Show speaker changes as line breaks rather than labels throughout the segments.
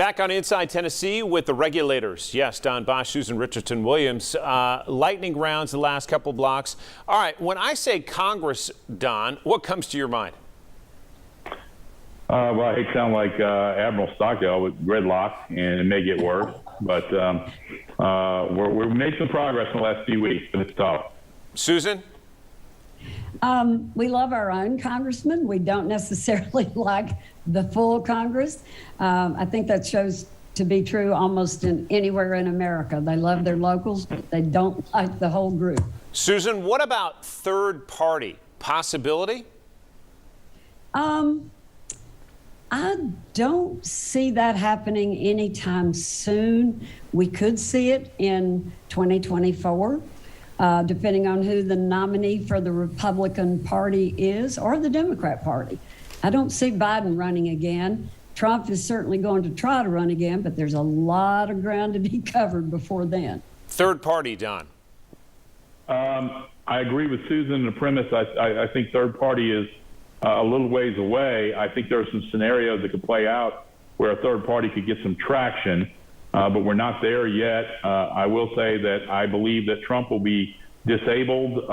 Back on Inside Tennessee with the regulators. Yes, Don Bosch, Susan Richardson Williams. Lightning rounds the last couple blocks. All right, when I say Congress, Don, what comes to your mind?
Well, I hate to sound like Admiral Stockdale with gridlock, and it may get worse. But we've made some progress in the last few weeks, but it's tough.
Susan?
We love our own congressman. We don't necessarily like the full Congress. I think that shows to be true almost anywhere in America. They love their locals, but they don't like the whole group.
Susan, what about third party? Possibility?
I don't see that happening anytime soon. We could see it in 2024. Depending on who the nominee for the Republican Party is or the Democrat Party. I don't see Biden running again. Trump is certainly going to try to run again, but there's a lot of ground to be covered before then.
Third party, Don.
I agree with Susan in the premise. I think third party is a little ways away. I think there are some scenarios that could play out where a third party could get some traction. But we're not there yet. I will say that I believe that Trump will be disabled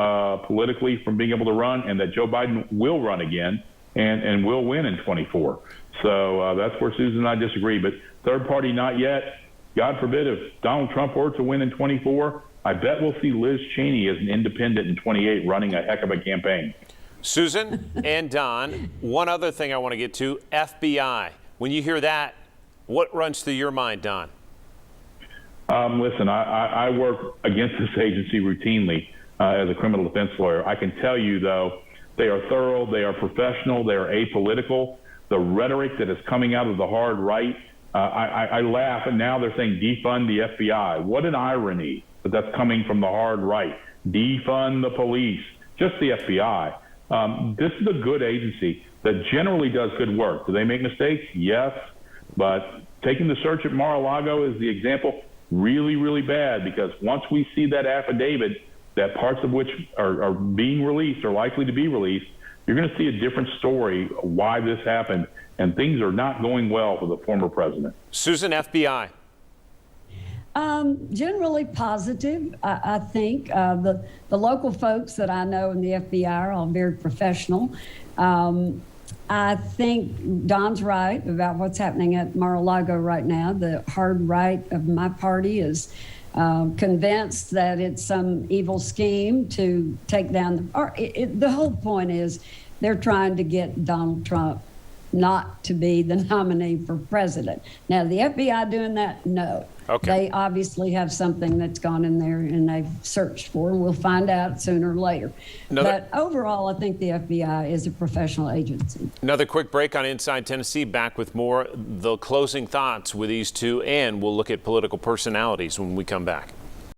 politically from being able to run, and that Joe Biden will run again and will win in 24. So that's where Susan and I disagree. But third party, not yet. God forbid if Donald Trump were to win in 24, I bet we'll see Liz Cheney as an independent in 28 running a heck of a campaign.
Susan and Don, one other thing I want to get to, FBI. When you hear that, what runs through your mind, Don?
Listen, I work against this agency routinely as a criminal defense lawyer. I can tell you, though, they are thorough, they are professional, they are apolitical. The rhetoric that is coming out of the hard right, I laugh, and now they're saying defund the FBI. What an irony that that's coming from the hard right. Defund the police, just the FBI. This is a good agency that generally does good work. Do they make mistakes? Yes. But taking the search at Mar-a-Lago is the example. Really, really bad, because once we see that affidavit, that parts of which are being released or likely to be released, you're going to see a different story why this happened, and things are not going well for the former president.
Susan, FBI.
Generally positive. I think the local folks that I know in the FBI are all very professional. I think Don's right about what's happening at Mar-a-Lago right now. The hard right of my party is convinced that it's some evil scheme to take down the whole point is they're trying to get Donald Trump not to be the nominee for president. Now, the FBI doing that? No.
Okay.
They obviously have something that's gone in there and they've searched for. We'll find out sooner or later. But overall, I think the FBI is a professional agency.
Another quick break on Inside Tennessee. Back with more, the closing thoughts with these two, and we'll look at political personalities when we come back.